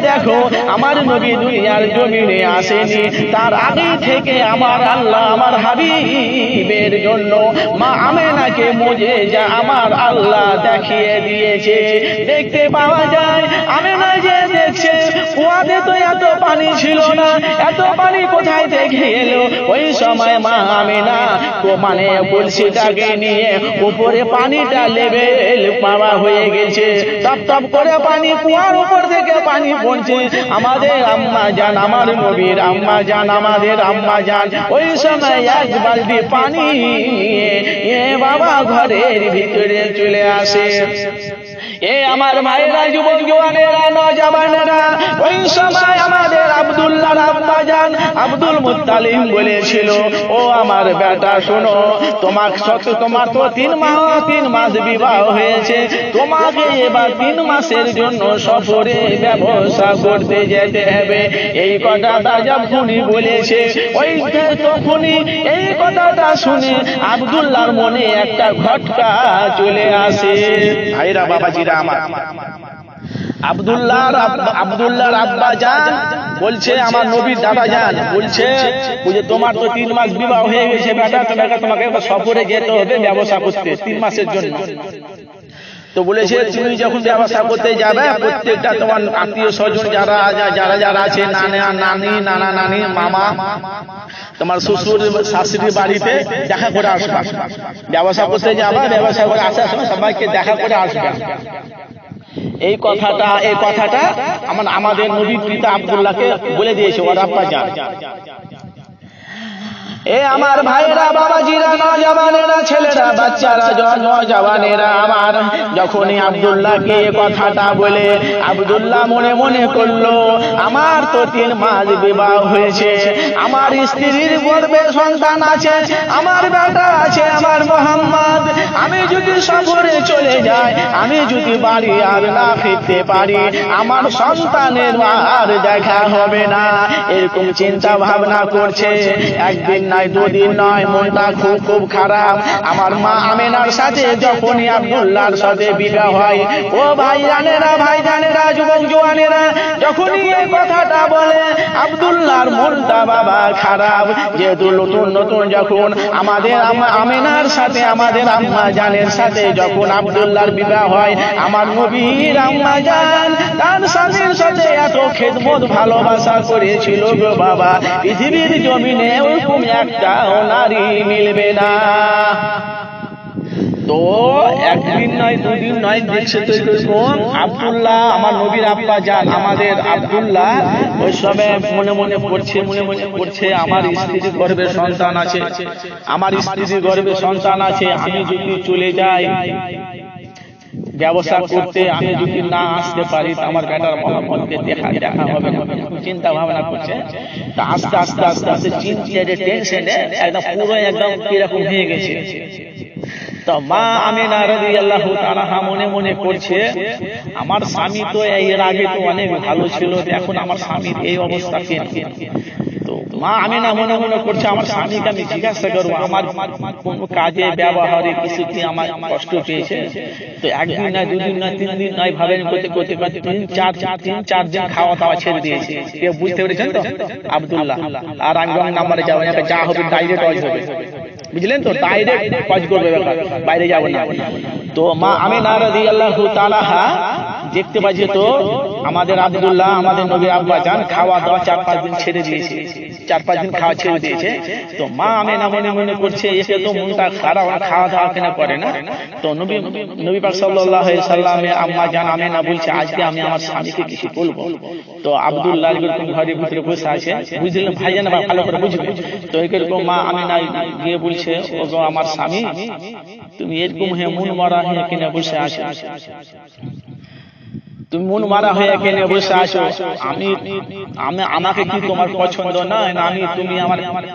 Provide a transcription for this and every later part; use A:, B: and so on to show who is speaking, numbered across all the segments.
A: দেখো আমার নবী দুনিয়ার জমিনে আসেনি, তার আগে থেকে আমার আল্লাহ আমার হাবিবের জন্য মা আমেনাকে মুজিজা আমার আল্লাহ দেখিয়ে দিয়েছে। দেখতে পাওয়া যায় আমেনা যে দেখছে কুয়াতে তো এত পানি ছিল না, এত পানি কোথায় থেকে এলো? ওই সময় মা আমেনা মানে কলসিটাকে নিয়ে উপরে পানিটা লেভেল পাওয়া হয়ে গেছে, টপ টপ করে পানি কুয়ার উপর থেকে পানি পড়ছে। আমাদের আম্মা জান, আমার নবীর আম্মা জান, আমাদের আম্মা জান ওই সময় এক বালতি পানি নিয়ে বাবা ঘরের ভিতরে চলে আসে। এ আমার মায়েরা, যুবক জওয়ানেরা, নওজওয়ানেরা, ওই সময় আমাদের আব্দুল্লাহর আব্বা জান আব্দুল মুত্তালিব বলেছিল, ও আমার বেটা শোনো, তোমার তো 3 মাস বিবাহ হয়েছে, তোমাকে এবার 3 মাসের জন্য সফরে ব্যবসা করতে যেতে হবে। এই কথাটা যখনই বলেছে ওই তখনই এই কথাটা শুনে আব্দুল্লাহর মনে একটা ঘটকা চলে আসে। ভাইরা বাবাজিরা আমার, আব্দুল্লাহর আব্বা জান বলছে, আমার নবীর দাদা জান বলছে, তোমার তো 3 মাস বিবাহ হয়ে গেছে বেটা, তোমাকে সফরে যেতে হবে ব্যবসা করতে 3 মাসের জন্য। তো বলেছে তুমি যখন ব্যবসা করতে যাবে প্রত্যেকটা তোমার আত্মীয় স্বজন যারা আছে, নানা নানি মামা, তোমার শ্বশুর শাশুড়ির বাড়িতে দেখা করে আসবে। ব্যবসা করতে যাবে, ব্যবসা করে আসার সময় সবাইকে দেখা করে আসবে। এই কথাটা আমাদের নবীর পিতা আব্দুল্লাহকে বলে দিয়েছে ওর আব্বা জান। এ আমার ভাইরা, বাবাজিরা, নওজওয়ানেরা, ছেলেরা, বাচ্চারা, নওজওয়ানেরা আমার, যখনই আব্দুল্লাহকে কথাটা বলে আব্দুল্লাহ মনে মনে করলো আমার তো 3 মাস বিবাহ হয়েছে, আমার স্ত্রীর গর্ভে সন্তান আছে, আমার বেটা আছে আমার মোহাম্মদ, আমি যদি সফরে চলে যাই, আমি যদি বাড়ি আর না ফিরতে পারি, আমার সন্তানের আর দেখা হবে না। এরকম চিন্তা ভাবনা করছে। একদিন নয়, 2 দিন নয়, মনটা খুব খারাপ। আমার মা আমেনার সাথে যখনই আব্দুল্লাহর সাথে বিবাহ হয়, ও ভাইজানেরা, যুবক জওয়ানেরা, যখনই এই কথাটা বলে আব্দুল্লাহর মনটা বাবা খারাপ। যেহেতু নতুন যখন আমাদের আমেনার সাথে, আমাদের আম্মা জানের সাথে যখন আব্দুল্লাহর বিবাহ হয়, আমার নবীর আম্মা জান তার স্বামীর সাথে এত খেদমত ভালোবাসা করেছিল গো বাবা, পৃথিবীর জমিনে ওরকম একটা নারী মিলবে না। তো একদিন নয়, 2 দিন নয়, দেখছে তো এরকম আব্দুল্লাহ, আমার নবীর আব্বা জান আমাদের আব্দুল্লাহ ওই সময় মনে মনে পড়ছে আমার স্ত্রীর গর্ভে সন্তান আছে, আমি যদি চলে যাই ব্যবসা করতে, আমি যদি না আসতে পারি আমার বেটার মোহাম্মদকে দেখা হবে না। চিন্তা ভাবনা করছে। তা আস্তে আস্তে চিন্তায় টেনশনে একদম কিরকম হয়ে গেছে। তো মা আমেনা রাদিয়াল্লাহু তাআলা মনে করছে আমার স্বামী তো এর আগে তো অনেক ভালো ছিল, এখন আমার স্বামীর এই অবস্থা কেন? তো মা আমেনা মনে করছে আমার স্বামীকে আমি জিজ্ঞাসা করবো আমার কোন কাজে ব্যবহারে কিছু কি আমার কষ্ট পেয়েছে। তো 1 দিন নয়, 2 দিন নয়, 3 দিন নয় ভাবেন করতে 3-4 দিন খাওয়া দাওয়া ছেড়ে দিয়েছে। কেউ বুঝতে পেরেছেন তো আব্দুল্লাহ? আর আমি রং নাম্বারে যাবো না, যা হবে ডাইরেক্ট হজ হবে, বুঝলেন তো? ডাইরেক্ট হজ করবে, বাইরে যাবো না। তো মা আমেনা রাদিয়াল্লাহু তাআলা দেখতে পাচ্ছে তো আমাদের আব্দুল্লাহ, আমাদের নবী আব্বা জান খাওয়া দাওয়া 4-5 দিন ছেড়ে দিয়েছে, 4-5 দিন খাওয়া ছেড়ে দিয়েছে। তো মা আমেনা মনে করছে এসে তো মনটা খারাপ, খাওয়া দাওয়া কেন করে না। তো নবী পাক সাল্লাল্লাহু আলাইহি সাল্লামের আম্মা জান আমেনা বলছে আজকে আমি আমার স্বামীকে কিছু বলবো। তো আব্দুল্লাহ এরকম ঘরের ভিতরে বসে আছে, বুঝলেন ভাইজান ভালো করে বুঝবে। তো এরকম মা আমেনা গিয়ে বলছে ওগো আমার স্বামী, তুমি এরকম হয়ে মন মারা হয়ে কিনে বসে আছো, তুমি মন মারা হয়ে কেন বসে আছো? আমাকে কি তোমার পছন্দ না?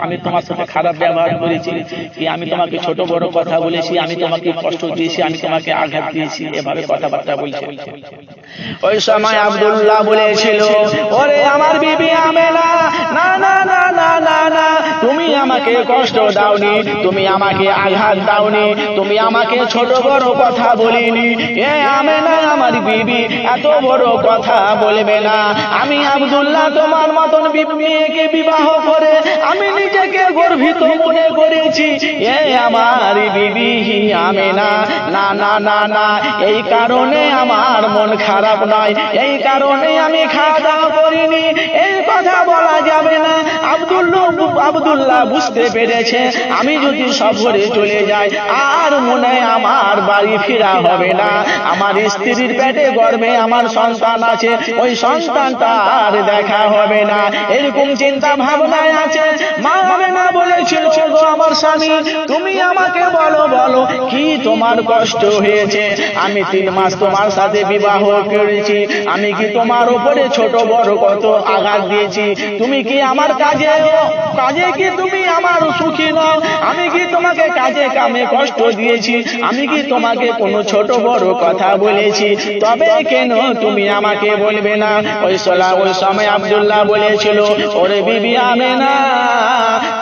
A: আমি তোমার সাথে খারাপ ব্যবহার করেছি কি? আমি তোমাকে ছোট বড় কথা বলেছি? আমি তোমাকে কষ্ট দিয়েছি? আমি তোমাকে আঘাত দিয়েছি? এভাবে কথাবার্তা বলছে। ওই সময় আব্দুল্লাহ বলেছিল, ওরে আমার বিবি আমেনা, না না না না না না, তুমি আমাকে কষ্ট দাওনি, তুমি আমাকে আঘাত দাওনি, তুমি আমাকে ছোট বড় কথা বলিনি। এ আমেনা আমার বিবি, এত বড় কথা বলবে না। আমি আব্দুল্লাহ তোমার মতন মেয়েকে বিবাহ করে আমি নিজেকে গর্বিত মনে করেছি। এ আমার বিবি আমেনা, না না না না, এই কারণে আমার মন খারাপ নয়, এই কারণে আমি খাওয়া দাওয়া করিনি, এই কথা বলা যাবে না। আব্দুল্লাহ বুঝতে পেরেছে আমি যদি সফরে চলে যাই আর মনে আমার বাড়ি ফেরা হবে না, আমার স্ত্রীর পেটে গর্ভে আমার সন্তান আছে, ওই সন্তানটা আর দেখা হবে না, এরকম চিন্তা ভাবনায় আছে। মা আমেনা বলেছিল, গো আমার স্বামী, তুমি আমাকে বলো বলো কি তোমার কষ্ট হয়েছে? আমি 3 মাস তোমার সাথে বিবাহ করেছি, আমি কি তোমার উপরে ছোট বড় কত আঘাত দিয়েছি? তুমি কি আমার কাজে কি তুমি আমার সুখী নও? আমি কি তোমাকে কাজে কামে কষ্ট দিয়েছি? আমি কি তোমাকে কোনো ছোট বড় কথা বলেছি? তবে কেন তুমি আমাকে বলবে না? ওই সময় আব্দুল্লাহ বলেছিল, ওরে বিবি আমেনা,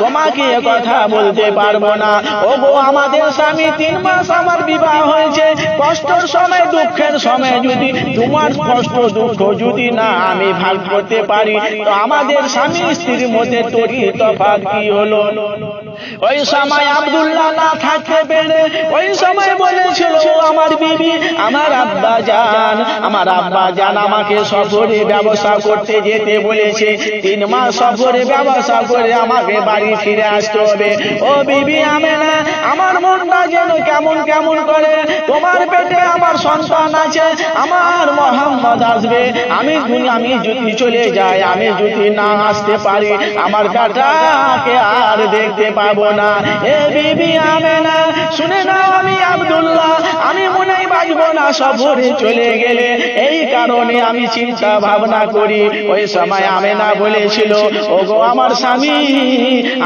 A: তোমাকে কথা বলতে পারবো না। ও গো আমাদের স্বামী 3 মাস আমার বিবাহ হয়েছে, কষ্টের সময় দুঃখের সময় যদি তোমার কষ্ট দুঃখ যদি না আমি ভাগ করতে পারি, তো আমাদের স্বামী স্ত্রীর মধ্যে তফাৎ কি হলো? ওই সময় আব্দুল্লাহ না থাকতে পেরে ওই সময় বলেছিল, আমার বিবি, আমার আব্বা জান আমাকে সফরে ব্যবসা করতে যেতে বলেছে, 3 মাস সফরে ব্যবসা করে আমাকে বাড়ি ফিরে আসতে হবে। ও বিবি আমেনা, আমার মনটা যেন কেমন কেমন করে, তোমার পেটে আমার সন্তান আছে, আমার মোহাম্মদ আসবে, আমি যদি চলে যাই, আমি যদি না আসতে পারি, আমার বেটাকে আর দেখতে পাবো না। এ বিবি আমেনা, শুনে নাও, আমি আব্দুল্লাহ, আমি মনেই বাঁচবো না সফরে চলে গেলে, এই কারণে আমি চিন্তা ভাবনা করি। ওই সময় আমেনা বলেছিল, ওগো আমার স্বামী,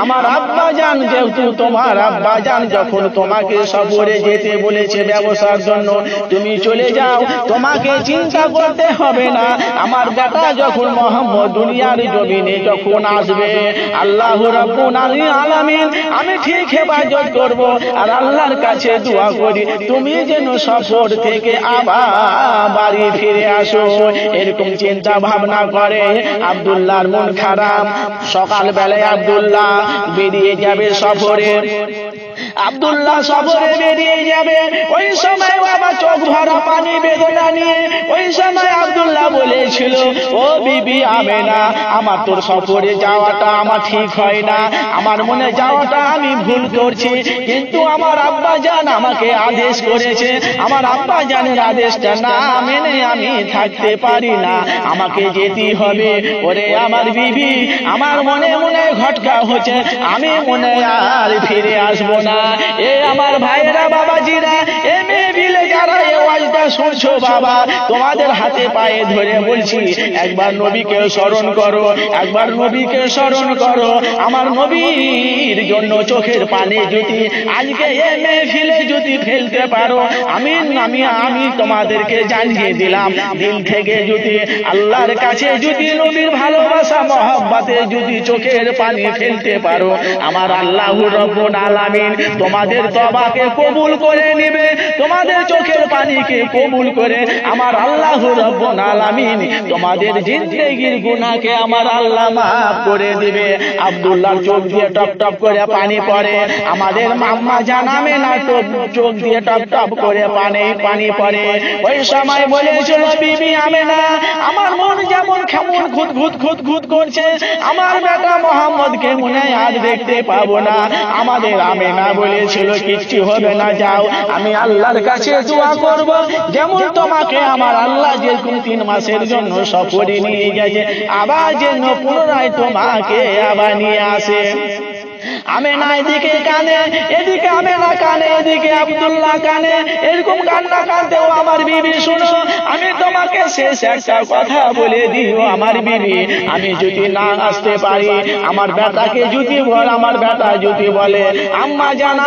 A: আমার আব্বা জান, যেহেতু তোমার আব্বা জান যখন তোমাকে সফরে যেতে বলেছে ব্যবসার জন্য, তুমি চলে যাও, তোমাকে চিন্তা করতে হবে না। আমার বেটা যখন মোহাম্মদ দুনিয়ার জমিনে যখন আসবে, আল্লাহ রাব্বুল আলামিন আমি ঠিক হেফাজত করব। আর আল্লাহর কাছে দোয়া করি তুমি যেন সফর থেকে আবার বাড়ি ফিরে আসো। এরকম চিন্তা ভাবনা করে আব্দুল্লাহর মন খারাপ। সকাল বেলায় আব্দুল্লাহ বেরিয়ে যাবে সফরে। আব্দুল্লাহ সফরে বেরিয়ে যাবে, ওই সময় বাবা চোখ ভরা পানি বেদনা নিয়ে ওই সময় আব্দুল্লাহ বলেছিল, ও বিবি আমেনা, আমার তোর সফরে যাওয়াটা আমার ঠিক হয় না, আমার মনে যাওয়াটা আমি ভুল করছি, কিন্তু আমার আব্বা জান আমাকে আদেশ করেছে, আমার আব্বা জানের আদেশটা না মেনে আমি থাকতে পারি না, আমাকে যেতেই হবে। ওরে আমার বিবি, আমার মনে মনে ঘটকা হচ্ছে, আমি মনে আর ফিরে আসবো না। এ আমার ভাইরা, বাবাজিরা, এ মেয়ে যারা এই ওয়াজটা শুনছো, বাবা তোমাদের হাতে পায়ে ধরে বলছি, একবার নবীকে স্মরণ করো, একবার নবীকে স্মরণ করো। আমার নবীর জন্য চোখের পানি যদি আজকে এই মেহফিলে যদি ফেলতে পারো, আমি তোমাদেরকে জানিয়ে দিলাম, দিল থেকে যদি আল্লাহর কাছে যদি নবীর ভালোবাসা মহব্বতে যদি চোখের পানি ফেলতে পারো, আমার আল্লাহ রাব্বুল আলামিন তোমাদের তওবাকে কবুল করে নেবে, তোমাদের চোখের পানিকে কবুল করে আমার আল্লাহ রাব্বুল আলামিন তোমাদের জিন্দেগির গুনাহকে আমার আল্লাহ মাফ করে দিবে। আব্দুল্লাহর চোখ দিয়ে টপ টপ করে পানি পড়ে, আমাদের মাম্মা জানাবে না তো চোখ দিয়ে টপ টপ করে পানি পড়ে। ওই সময় বলেছিল, বিবি আমেনা, আমার মন যেমন কেমন খুঁত করছে, আমার বেটা মোহাম্মদকে মনে আজ দেখতে পাবো না। আমাদের আমেনা বলেছিল, কিচ্ছু হবে না, যাও, আমি আল্লাহর কাছে দোয়া করব, যেমন তোমাকে আমার আল্লাহ যেরকম 3 মাসের জন্য সফরে নিয়ে গেছে, আবার যেন পুনরায় তোমাকে আবার নিয়ে আসে। আমেনা এদিকে কানে, এদিকে আমেনা কানে, এদিকে আব্দুল্লাহ কানে, এরকম কান্না কাঁদতেও আমার বিবি, শুনো, আমি তোমাকে শেষ একটা কথা বলে দিও আমার বিবি, আমি যদি না আসতে পারি, আমার বেটাকে যদি বল, আমার বেটা যদি বলে আম্মা জান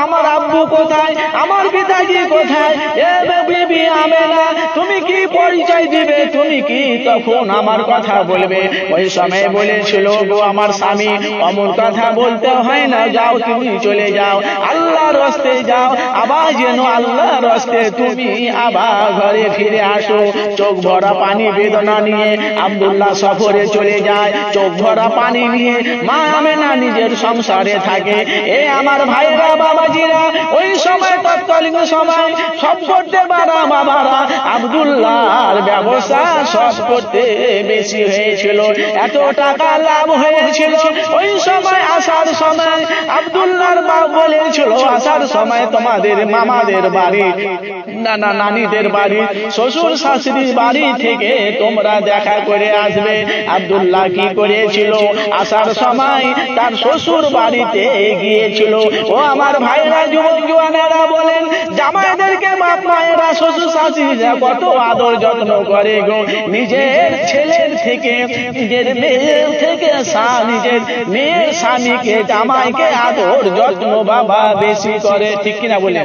A: আমার আব্বু কোথায়, আমার পিতাজি কোথায়, এ বিবি আমেনা তুমি কি পরিচয় দিবে, তুমি কি তখন আমার কথা বলবে? ওই সময় বলেছিল গো আমার স্বামী, অমর কথা বলতে হয় না, যাও তুমি চলে যাও, আল্লাহর রাস্তে যাও, আবার যেন আল্লাহর রাস্তে তুমি আবার ঘরে ফিরে আসো। চোখ ভরা পানি বেদনা নিয়ে আব্দুল্লাহ সফরে চলে যায়, চোখ ভরা পানি নিয়ে মা আমেনা নিজের সংসারে থাকে। এ আমার ভাইরা বাবাজিরা, ওই সময় তৎকালীন সময় সব করতে পারা বাবারা আব্দুল্লাহর ব্যবসা সব করতে বেশি হয়েছিল, এত টাকা লাভ হয়েছিল। ওই সময় আসার সময় আব্দুল্লাহর বাপ বলেছিল, আসার সময় তোমাদের মামাদের বাড়ি, নানা নানিদের বাড়ি, শ্বশুর শাশুড়ির বাড়ি থেকে তোমরা দেখা করে আসবে। আব্দুল্লাহ কি করেছিল, আসার সময় তার শ্বশুর বাড়িতে গিয়েছিল। ও আমার ভাইরা যুবক জওয়ানেরা বলেন, জামাইদেরকে বাপ মায়েরা শ্বশুর শাশুড়িরা কত আদর যত্ন করে গো, নিজের ছেলের থেকে, নিজের মেয়ের থেকে নিজের মেয়ের স্বামীকে জামাইকে আদর যত্ন বাবা বেশি করে, ঠিক কিনা বলে?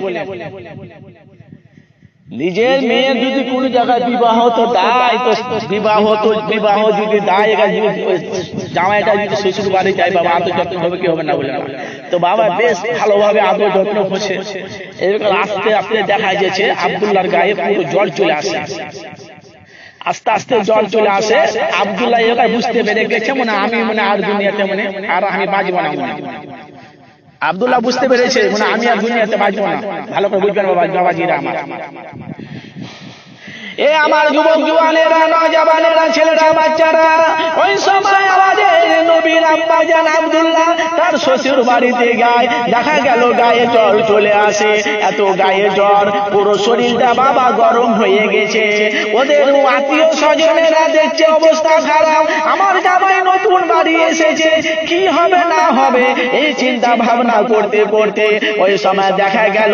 A: নিজের মেয়ের যদি কোন জায়গায় বিবাহ তো দায়, তো বিবাহ যদি দায়, জামাইটা যদি শ্বশুর বাড়ি যায় বাবা আদর যত্ন হবে কি হবে না বলে না, তো বাবা বেশ ভালোভাবে আদর যত্ন করছে। এরকম আস্তে আস্তে দেখা যাচ্ছে আব্দুল্লাহর গায়ে পুরো জল চলে আসে, আস্তে আস্তে জল চলে আসে। আব্দুল্লাহ এবার বুঝতে পেরে গেছে মনে আমি আর দুনিয়াতে আর আমি বাঁচব না। আব্দুল্লাহ বুঝতে পেরেছে আমি আর দুনিয়াতে বাঁচব না। ভালো করে বুঝবেন বাবাজিরা আমার, এ আমার যুবক জওয়ানেরা, নওজওয়ানেরা, ছেলেরা, বাচ্চারা, ওই সময় আমাদের নবীর আব্বা জান আব্দুল্লাহ তার শ্বশুর বাড়িতে যায়, দেখা গেল গায়ে জল চলে আসে, এত গায়ে জ্বর, পুরো শরীরটা বাবা গরম হয়ে গেছে। ওদের আত্মীয় স্বজনেরা দেখছে অবস্থা খারাপ, আমার জামাই নতুন বাড়ি এসেছে, কি হবে না হবে এই চিন্তা ভাবনা করতে করতে ওই সময় দেখা গেল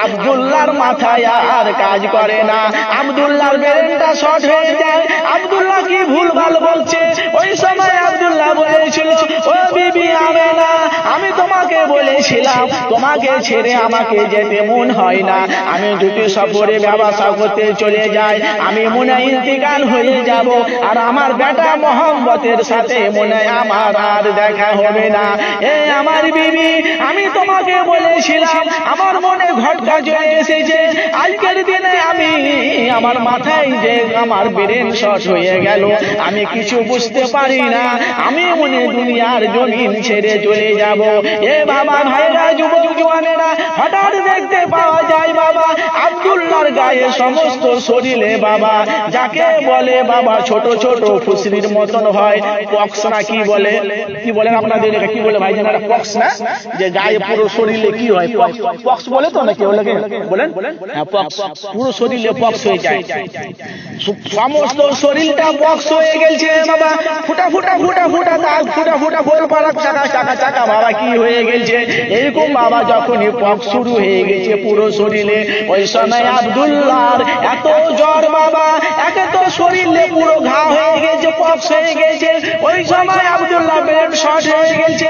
A: আব্দুল্লাহর মাথায় আর কাজ করে না, আব্দুল্লাহ ব্রেনটা শর্ট হয়ে যায়। আব্দুল্লাহ কি ভুল ভাল বলছে? ওই সময় আব্দুল্লাহ বলেছিল, ও বিবি আমেনা, আমি তোমাকে বলেছিলাম তোমাকে ছেড়ে আমাকে যেতে মন হয় না, আমি দুটি সফরে ব্যবসা করতে চলে যাই, আমি মনে ইন্তিকাল হয়ে যাব, আর আমার বেটা মোহাম্মদের সাথে মনে আমার আর দেখা হবে না। এ আমার বিবি, আমি তোমাকে বলেছিলাম, আমার মনে ঘটকা চলে এসেছে, আজকের দিনে আমি আমার মাথায় যে আমার ব্রেন শর্ট হয়ে গেল, আমি কিছু বুঝতে পারি না, আমি মনে দুনিয়ার জমিন ছেড়ে চলে যাব। এ বাবা ভাইরা, যুবক জওয়ানেরা, হঠাৎ দেখতে পাওয়া যায় বাবা আব্দুল্লাহর গায়ে সমস্ত শরীরে বাবা যাকে বলে বাবা ছোট ছোট ফুসরির মতন হয়, পক্স না কি বলে, কি বলেন আপনাদের কি বলে ভাই জানেন? পক্স না, যে গায়ে পুরো শরীরে কি হয়, পক্স বলে তো নাকি বলেন? হ্যাঁ, পক্স, পুরো শরীরে পক্স হয়ে যায়, সমস্ত শরীরটা পক্স হয়ে গেছে বাবা, ফুটা ফুটা ফুটা ফুটা দাগ, ফুটা ফুটা গোল পাড়া চাকা চাকা চাকা বাবা কি হয়ে গেছে এরকম বাবা। যখনই পক্স শুরু হয়ে গেছে পুরো শরীরে, ওই সময় আব্দুল্লাহর এত জ্বর বাবা, একে তো শরীরে পুরো ঘা হয়ে গেছে, পক্স হয়ে গেছে, ওই সময় আব্দুল্লাহ ব্রেন শর্ট হয়ে গেছে,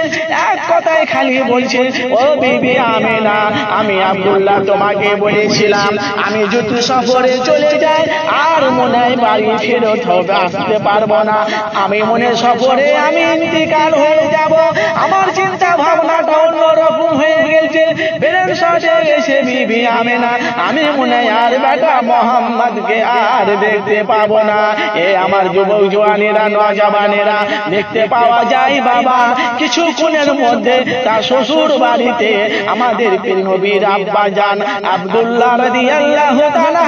A: এক কথায় খালি বলছে, ও বিবি আমেনা, আমি আব্দুল্লাহ তোমাকে বলেছিলাম আমি যদি সফরে চলে যাই আর মনে হয় বাড়ি ফেরত হবে, আসতে পারবো না, আমি মনে সফরে আমি ইন্তিকাল হয়ে যাব, আমার চিন্তা ভাবনাটা অন্যরকম হয়ে গেছে, ব্রেন শর্ট হয়ে গেছে বিবি আমেনা, আমি মনে আর বেটা মোহাম্মদকে আর দেখতে পাবো না। এ আমার যুবক জওয়ানেরা, নওজওয়ানেরা, দেখতে পাওয়া যায় বাবা কিছুক্ষণের মধ্যে তার শ্বশুর বাড়িতে আমাদের পীর নবীর আব্বা জান আব্দুল্লাহ রাদিয়াল্লাহু তাআলা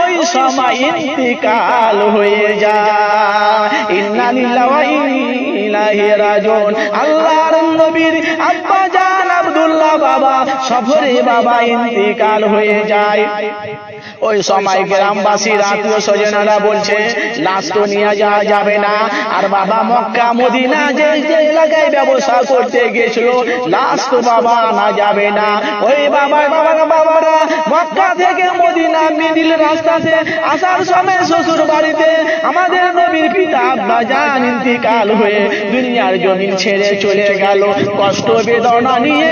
A: ওই সময় ইন্তিকাল হয়ে যায়। ইন্না লিল্লাহি ওয়া ইন্না ইলাইহি রাজিউন। আল্লাহর নবীর আব্বা জান আব্দুল্লাহ বাবা সফরে বাবা ইন্তিকাল হয়ে যায়। ওই সময় গ্রামবাসীর আত্মীয় স্বজনেরা বলছে লাশ তো নিয়ে যাওয়া যাবে না, আর বাবা মক্কা মদিনা যে এলাকায় ব্যবসা করতে গেছিল লাশ তো বাবা আনা যাবে না। ওই বাবারা মক্কা থেকে মদিনা মিডিল রাস্তাতে আসার সময় শ্বশুর বাড়িতে আমাদের নবীর পিতা আব্বা জান ইন্তিকাল হয়ে দুনিয়ার জমিন ছেড়ে চলে গেল, কষ্ট বেদনা নিয়ে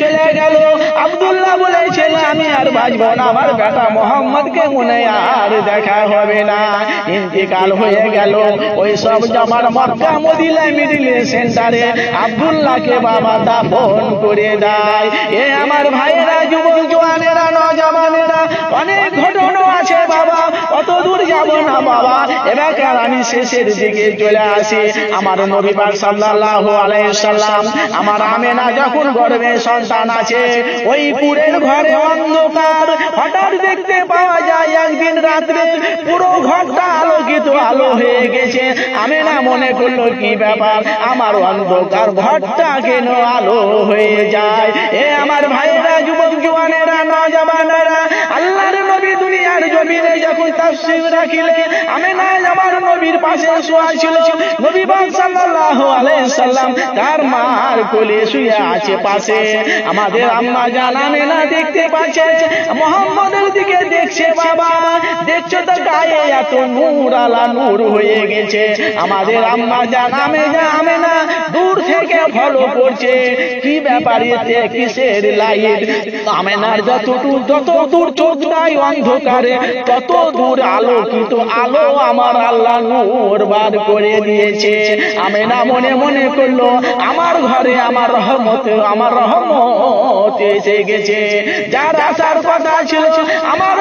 A: চলে গেল। আব্দুল্লাহ বলেছিল আমি আর বাঁচব না, আমার বেটা মোহাম্মদকে মনে আর দেখা হবে না। ইন্তিকাল হয়ে গেল। ওই সব জামার মক্কা মদিনা মিডিল সেন্টারে আব্দুল্লাহকে বাবা দাফন করে দেয়। এ আমার ভাইয়েরা, যুবক জওয়ানেরা, নওজওয়ানেরা, অনেক ঘটনা আছে বাবা, অত দূর যাব না বাবা। এবার আমি শেষের দিকে চলে আসি। আমার নবী পাক সাল্লাল্লাহু আলাইহি সাল্লাম, আমার আমেনা যখন গর্ভে সন্তান আছে, ওই পুরের ঘরে অন্ধকার, হঠাৎ দেখতে পাওয়া যায় একদিন রাত্রে পুরো ঘরটা আলোকিত আলো হয়ে গেছে। আমেনা মনে করলো কি ব্যাপার, আমার অন্ধকার ঘরটা কেন আলো হয়ে যায়। এ আমার ভাইয়েরা, যুবক জওয়ানেরা, নওজওয়ানেরা, আল্লাহর নবী দুনিয়ার জমিনে যখন তাশরীফ রাখিলেন, আমেনা আমার নবীর পাশে শোয়া ছিল। নবী পাক সাল্লাল্লাহু আলাইহি সাল্লাম তার মার কোলে শুয়ে আছে পাশে। আমাদের আম্মা জান আমেনা দেখতে পাচ্ছে, মুহাম্মদের দিকে দেখছে। বাবা দেখছো তো গায়ে এত নূর আলা নূর হয়ে গেছে। আমাদের আম্মা জান আমেনা দূর থেকে ফলো করছে, কি ব্যাপার, এতে কিসের লাইট? আমেনার যত দূর চোখ নাই অন্ধকারে, তত দূর আলোকিত আলো আমার আল্লাহ নূর বার করে দিয়েছে। আমেনা মনে মনে করলো আমার ঘরে আমার রহমত এসে গেছে। যার আসার কথা ছিল আমার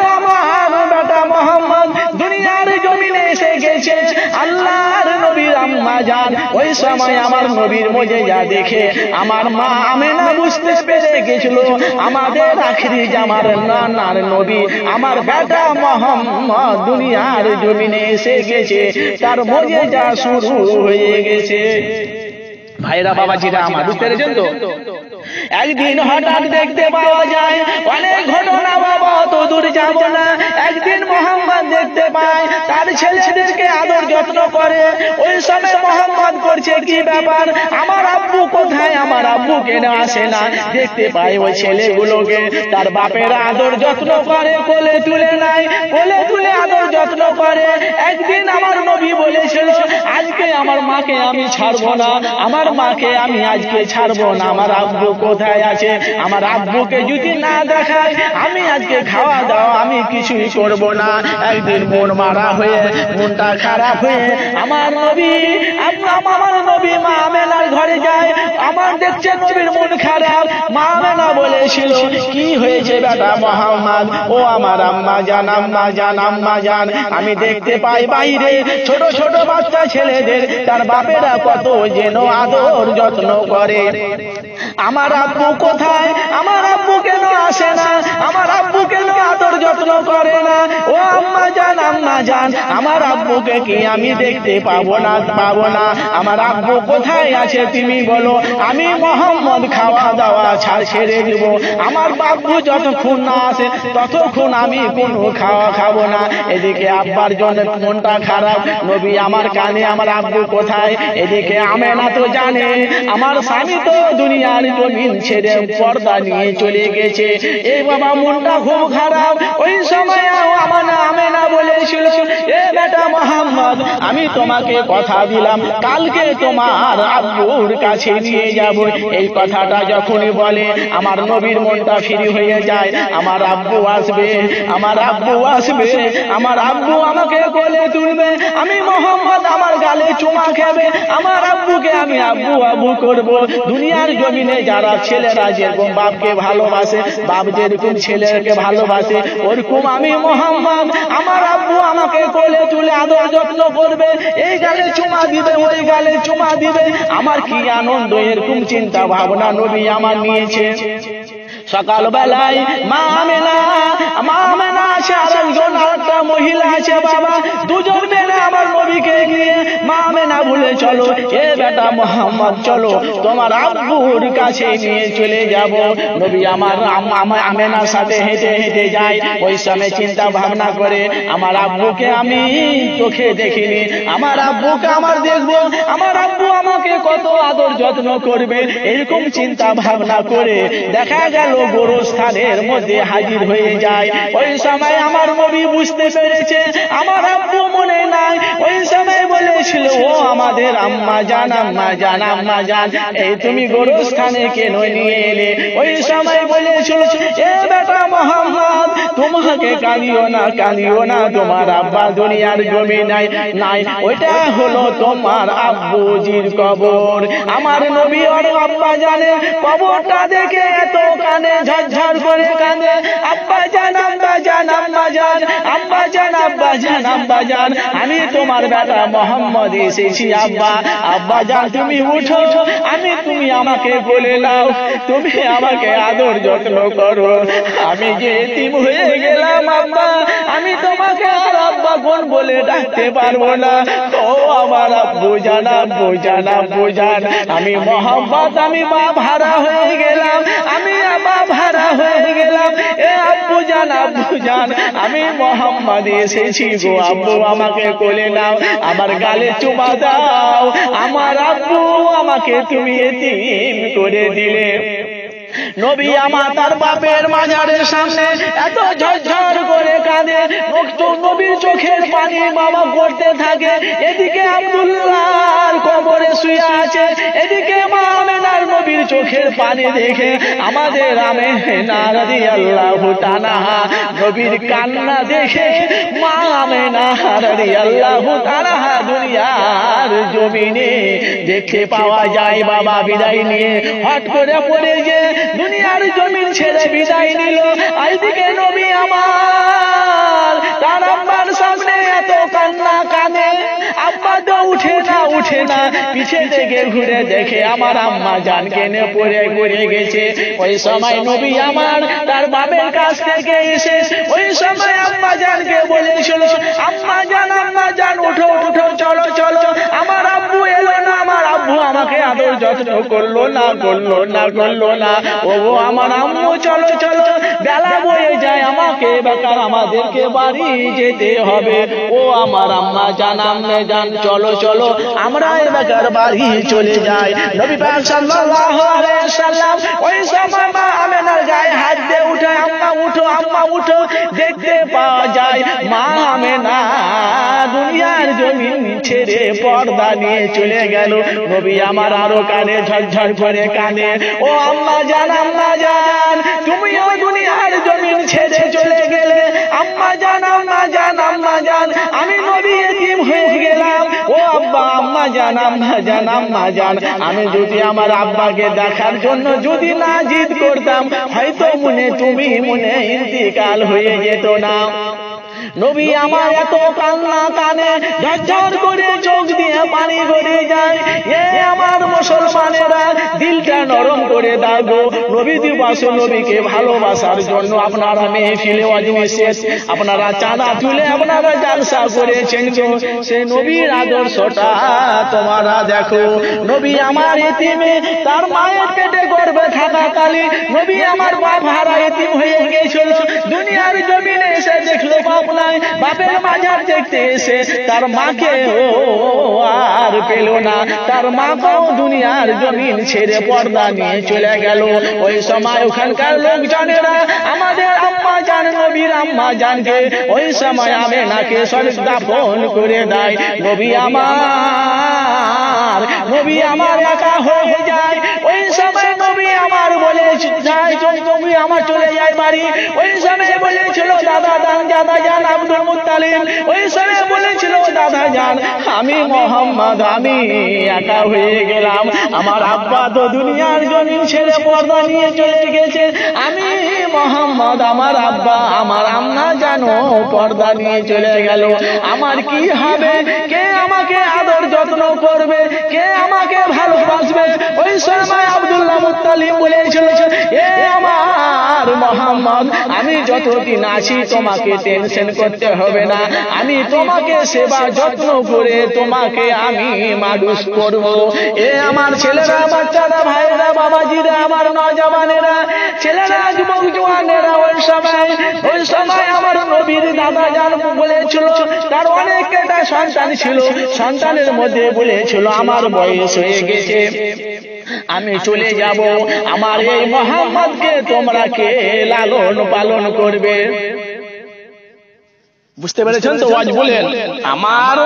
A: বেটা মোহাম্মদ দুনিয়ার জমিনে এসে গেছে। আল্লাহর নবীর আম্মা জান ওই সময় আমার নবীর মুজিজা দেখে আমার মা আমেনা বুঝতে পেরে গেছিল আমাদের আখিরি জামার নানার নবী আমার বেটা মোহাম্মদ দুনিয়ার জমিনে এসে গেছে, তার মুজিজা শুরু হয়ে গেছে। ভাইরা বাবাজিরা আমার, বুঝতে পেরেছেন তো? একদিন হঠাৎ দেখতে পাওয়া যায় অনেক ঘটনা বাবা, অত দূর যাব না। একদিন মোহাম্মদ দেখতে পায় তার ছেলেদেরকে আদর যত্ন করে। ওই সময় মোহাম্মদ করছে কি ব্যাপার, আমার আব্বু কোথায়, আমার আব্বু কেন আসে না? দেখতে পায় ওই ছেলেগুলোকে তার বাপেরা আদর যত্ন করে, কোলে তুলে নাই, কোলে তুলে আদর যত্ন করে। একদিন আমার নবী বলেছিল আজকে আমার মাকে আমি ছাড়বো না, আমার মাকে আমি আজকে ছাড়বো না। আমার আব্বু কোথায় আছে, আমার আব্বুকে যদি না দেখায় আমি আজকে খাওয়া দাওয়া আমি কিছুই করব না। একদিন মন মারা হয়ে, মনটা খারাপ হয়ে আমার নবী মা আমেনার ঘরে যায়। আমার দেখছে নবীর মন খারাপ। মা আমেনা বলেছিল কি হয়েছে বেটা মোহাম্মদ? ও আমার আম্মা জান, আমি দেখতে পাই বাইরে ছোট ছোট বাচ্চা ছেলেদের তার বাপেরা কত যেন আদর যত্ন করে। আমার আব্বু কোথায়, আমার আব্বু কেন আসে না, আমার আব্বু কেন আদর যত্ন করে না? ও আম্মা জান, আমার আব্বুকে কি আমি দেখতে পাবো না? আমার আব্বু কোথায় আছে তুমি বলো, আমি মোহাম্মদ খাওয়া দাওয়া ছেড়ে দিব। আমার আব্বু যতক্ষণ না আসে ততক্ষণ আমি কোনো খাওয়া খাবো না। এদিকে আব্বার জন্য মনটা খারাপ, নবী আমার কানে আমার আব্বু কোথায়। এদিকে আমেনা তো জানে আমার স্বামী তো দুনিয়ার জমিন ছেড়ে পর্দা নিয়ে চলে গেছে। এই বাবা মনটা খুব খারাপ। ওই সময় আমেনা বলেছিল এ বেটা মোহাম্মদ, আমি তোমাকে কথা দিলাম কালকে তোমার আব্বুর কাছে নিয়ে যাব। এই কথাটা যখনই বলে আমার নবীর মনটা ফ্রি হয়ে যায়। আমার আব্বু আসবে, আমার আব্বু আমাকে কোলে তুলবে, আমি মোহাম্মদ আমার গালে চুমা খাবে, আমার আব্বুকে আমি আব্বু করব। দুনিয়ার জমিনে যারা ছেলেরা যেরকম বাপকে ভালোবাসে, বাপ যেরকম ছেলেকে ভালোবাসে, ওরকম আমি মোহাম্মদ আমার আব্বু আমাকে কোলে তুলে আদর যত্ন করবে, এই গালে চুমা দিবে, ওই গালে চুমা দিবে। আমার কি আনন্দ, এরকম চিন্তা ভাবনা নবী আমার নিয়েছে। সকালবেলায় মা আমেনা আছে, আরেকজন মহিলা আছে বাবা, দুজন মেয়ে আমার নবীকে নিয়ে মা আমেনা বলে চল চলো এ বেটা মোহাম্মদ চলো তোমার আব্বুর কাছে নিয়ে চলে যাব। নবী আমার আমেনার সাথে হেঁটে হেঁটে যায়। ওই সময় চিন্তা ভাবনা করে আমার আব্বুকে আমি চোখে দেখিনি, আমার আব্বুকে আমার দেখবো, আমার আব্বু আমাকে কত আদর যত্ন করবে, এরকম চিন্তা ভাবনা করে দেখা গেল গোরস্থানের মধ্যে হাজির হয়ে যায়। ওই সময় আমার নবী বুঝতে পেরেছে আমার আব্বু মনে নাই। ওই সময় বলেছিল ও আমাদের আম্মা জান, আম্মা জান, আম্মা জান, এই তুমি গোরস্থানে কেন নিয়ে এলে? ওই সময় বলেছিল এ বেটা মোহাম্মদ তোমাকে কাঁদিও না, কাঁদিও না, তোমার আব্বা দুনিয়ার জমি নাই নাই, ওইটা হলো তোমার আব্বুজির কবর। আমার নবী আর আব্বা জানে কবরটা দেখে এত কানে ঝরঝর করে কাঁদে, আব্বা জান, আব্বা জান, আম্মা জান, আব্বা জান, আব্বা জান, আব্বা জান, আমি তোমার বেটা মোহাম্মদ এসেছি আব্বা। আব্বা জান তুমি উঠো, তুমি আমাকে বলে নাও, তুমি আমাকে আদর যত্ন করো, আমি যে এতিম হয়ে গেলাম আব্বা, আমি তোমাকে আর আব্বা কোন বলে ডাকতে পারবো না। ও আমার আব্বু জান, আব্বু জান, আব্বু জান, আমি মোহাম্মদ, আমি বাপ হারা হয়ে গেলাম, আমি বাপ হারা হয়ে গেলাম, এ আব্বু জান, আব্বু জান, আমি মোহাম্মদ এসেছি গো আব্বু, আমাকে কোলে নাও, আমার গালে চুমা দাও, আমার আব্বু আমাকে তুমি এতিম করে দিলে। নবী আমার তার বাপের মাজারের সামনে এত ঝরঝর করে কাঁদে, নবীর চোখের পানি বাবা পড়তে থাকে। এদিকে আব্দুল্লাহর কবরে শুয়ে আছে, এদিকে মা আমেনার নবীর চোখের পানি দেখে আমাদের আমেনা রাদিয়াল্লাহু তাআলা নবীর কান্না দেখে মা আমেনা রাদিয়াল্লাহু তাআলা দুনিয়ার জমিনে দেখতে পাওয়া যায়। বাবা বিদায় নিয়ে হট করে পড়ে যে দুনিয়ার জমিন ছেড়ে বিদায় নিল। এইদিকে নবী আমার তার আব্বার সামনে এত কান্না কাঁদে, আব্বা তো উঠে না, উঠে না, পিছে থেকে ঘুরে দেখে আমার আম্মা জান কেনে পড়ে পড়ে গেছে। ওই সময় নবী আমার তার বাবার কাছ থেকে এসে ওই সময় আম্মা জানকে বলেছিল আম্মা জান, আম্মা জান, উঠো উঠো, চলো চলো, আমার আব্বু এলো না, আমার আব্বু আমাকে আদর যত্ন করলো না, করলো না, করলো না, ও আমার আম্মু চলো চলো, বেলা বয়ে যায়, আমাকে বেকার আমাদেরকে বাড়ি যেতে হবে, ও আমার আম্মা জান, আম্মা জান, চলো চলো, আমরা বেকার বাড়ি চলে যাই। নবী পাক সাল্লাল্লাহু আলাইহি ওয়াসাল্লাম ওই সময় মা আমেনার গায়ে হাত দিয়ে উঠে আম্মা উঠো, আম্মা উঠো, দেখতে পাওয়া যায় মা আমেনা দুনিয়ার জমিন ছেড়ে পর্দা নিয়ে চলে গেল। নবী আমার আরো কানে ঝরঝর করে কানে, ও আম্মা জান, আম্মা জান, তুমিও দুনিয়ার জমিন ছেড়ে চলে গেলে, আম্মা জান, আম্মা জান, আম্মা জান, আমি নবী এতিম হয়ে গেলাম, ও আব্বা, আম্মা জান, আম্মা জান, আম্মা জান, আমি যদি আমার আব্বাকে দেখার জন্য যদি না জিদ করতাম, হয়তো তুমি মনে ইন্তিকাল হয়ে যেত না। নবী আমার এত কান্না কানে ঝরঝর করে চোখ দিয়ে পানি গড়ে যায়। এ আমার মুসলমানেরা দিলটা নরম করে দাও গো। নবী দিবস নবীকে ভালোবাসার জন্য আপনারা মেহফিলে ওয়াজিব আপনারা চাঁদা তুলে আপনারা জালসা করেছেন গো। সে নবীর আদর্শটা তোমরা দেখো। নবী আমার এতিমে তার মায়ের পেটে গর্ভে থাকাকালীন নবী আমার বাপ হারা এতিম হয়ে গেছিল। দুনিয়ার জমিনে এসে দেখলো বাপ নাই, বাপের মাজার দেখতে এসে তার মাকে ও আর পেল না, তার মাকেও দুনিয়ার জমিন ছেড়ে পর্দা নিয়ে চলে গেল। ওই সময় ওখানকার লোকজনেরা আমাদের আম্মা জান নবীর আম্মা জানকে ওই সময় আমেনাকে শরীর দাফন করে দেয়। নবী আমার একা হয়ে যায়। ওই সময় নবী আমার বলে যায় তুমি আমার চলে যায় বাড়ি। ওই সময় বলেছিল দাদা জান আব্দুল মুত্তালিব, ওই সময় বলেছিল দাদা জান আমি মোহাম্মদ, আমি একা হয়ে গেলাম, আমার আব্বা তো দুনিয়ার জমিন ছেড়ে পর্দা নিয়ে চলে গেছে, আমি মোহাম্মদ, আমার আব্বা আমার আম্মা জানো পর্দা নিয়ে চলে গেল, আমার কি হবে? কে আমাকে আদর যত্ন করবে? কে আমাকে ভালোবাসবে? ওই সময় আব্দুল্লাহ মুত্তালিব বলেছিল এ আমার আমার মোহাম্মদ, আমি যতদিন আছি তোমাকে টেনশন করতে হবে না, আমি তোমাকে সেবা যত্ন করে তোমাকে আমি মানুষ করব। এ আমার ছেলেরা, বাচ্চারা, ভাইরা, বাবাজিরা, আমার নওজওয়ানেরা, ছেলেরা, যুবক জওয়ানেরা, ওই সময় আমার নবীর দাদা জান বলেছিল, তার অনেক একটা সন্তান ছিল, সন্তানের মধ্যে বলেছিল আমার বয়স হয়ে গেছে, আমি চলে যাব, আমার এই মোহাম্মদকে তোমরা কে লালন পালন করবে। বুঝতে পেরেছেন তো? আজ বলেন আমার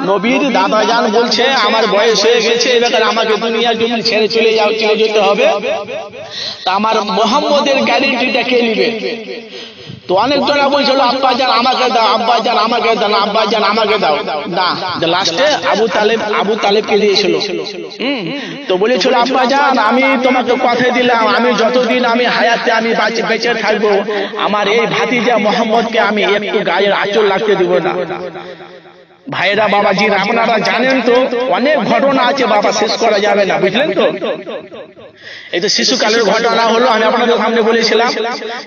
A: নবীর দাদা জান বলছে আমার বয়স হয়ে গেছে, এবার আমাকে দুনিয়া জমি ছেড়ে চলে যেতে হবে, তা আমার মোহাম্মদের গ্যারেন্টিটা কে নিবে? তো অনেক জনা বলছিল আব্বা জান আমাকে দাও, আব্বা জান আমাকে দাও, আব্বা জান আমাকে দাও, না, লাস্টে আবু তালেবকে দিয়েছিল। তো বলেছিল আব্বা জান আমি তোমাকে কথা দিলাম, আমি যতদিন আমি হায়াতে আমি বেঁচে থাকবো, আমার এই ভাতিজা মোহাম্মদকে আমি একটু গায়ের আঁচল লাগতে দিব না। ভাইরা, বাবাজি, আপনারা জানেন তো অনেক ঘটনা আছে বাবা, শেষ করা যাবে না, বুঝলেন তো? এই তো শিশুকালের ঘটনা হলো, আমি আপনাদের সামনে বলেছিলাম,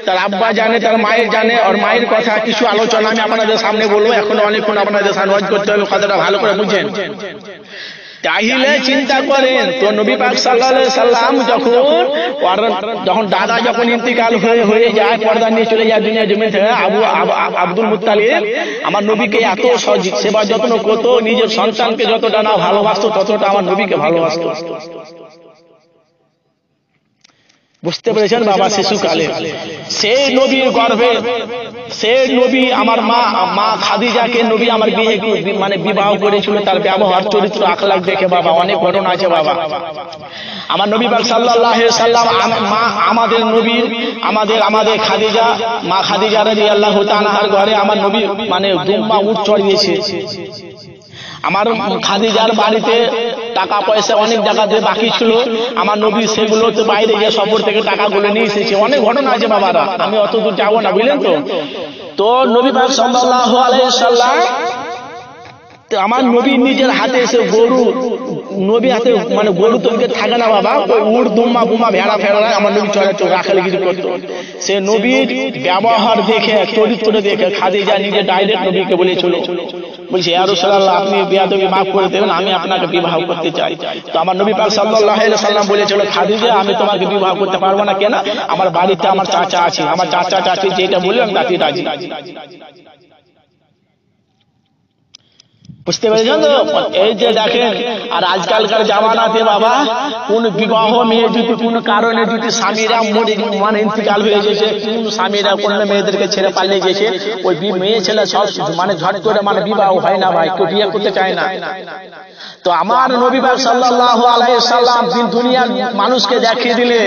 A: তার আব্বা জানে, তার মায়ের জানে, আর মায়ের কথা কিছু আলোচনা আমি আপনাদের সামনে বলবো, এখন অনেকক্ষণ আপনাদের সামনে ওয়াজ করতে হবে, কথাটা ভালো করে বুঝেন। তাহলে চিন্তা করেন তো নবী পাক সাল্লাল্লাহু আলাইহি সাল্লাম যখন দাদা যখন ইন্তিকাল হয়ে যায়, পর্দা নিয়ে চলে যায় দুনিয়া জমিন থেকে, আব্দুল মুত্তালিব আমার নবীকে এত সেবা যত্ন করতো, নিজের সন্তানকে যতটা না ভালোবাসতো ততটা আমার নবীকে ভালোবাসতো। বুঝতে পেরেছেন বাবা? শিশুকালে সেই নবীর গর্ভে, সেই নবী আমার মা খাদিজাকে নবী আমার বিবাহ করেছিল, তার ব্যবহার, চরিত্র, আখলাক দেখে বাবা অনেক ঘটনা আছে বাবা। আমার নবী পাক সাল্লাল্লাহু আলাইহি সাল্লাম আমাদের নবীর আমাদের খাদিজা, মা খাদিজা রাদিয়াল্লাহু তাআলার ঘরে আমার নবী দুম্বা উট চড়িয়েছে। আমার খাদিজার বাড়িতে টাকা পয়সা অনেক জায়গাতে বাকি ছিল, আমার নবী সেগুলো তো বাইরে গিয়ে সফর থেকে টাকাগুলো নিয়ে এসেছে। অনেক ঘটনা আছে বাবারা, আমি অত দূর যাবো না, বুঝলেন তো? তো নবী পাক সাল্লাল্লাহু আলাইহি সাল্লাম আমার নবী নিজের হাতে এসে গরু, নবী হাতে গরু তো থাকে না বাবা, ওই উট, দুম্বা, বুমা, ভেড়া ফেড়া আমার নবী চড়াচড় রাখালে কিছু করতো। সে নবীর ব্যবহার দেখে, চরিত্র দেখে খাদিজা নিজে ডাইরেক্ট নবীকে বলেছিল, বলছে ইয়া রাসূলুল্লাহ আপনি বেয়াদবি মাফ করে দেবেন, আমি আপনাকে বিবাহ করতে চাই। তো আমার নবী পাক সাল্লাল্লাহু আলাইহি সাল্লাম বলেছিল খাদিজা আমি তোমাকে বিবাহ করতে পারবো না, কেন? আমার বাড়িতে আমার চাচা আছে, আমার চাচা চাচি যেটা বললাম তাতে রাজি। বুঝতে পেরেছেন তো? এই যে দেখেন, আর আজকালকার জামানাতে বাবা কোন বিবাহ মেয়ে যদি কোন কারণে যদি স্বামীরা ইন্তিকাল হয়ে গেছে, কোন স্বামীরা কোন মেয়েদেরকে ছেড়ে পালিয়ে গেছে, ওই মেয়ে ছেলে সব ঝট করে বিবাহ হয় না ভাই, কেউ বিয়ে করতে চায় না। তো আমার নবী পাক সাল্লাল্লাহু আলাইহি সাল্লাম দুনিয়ার মানুষকে দেখিয়ে দিলে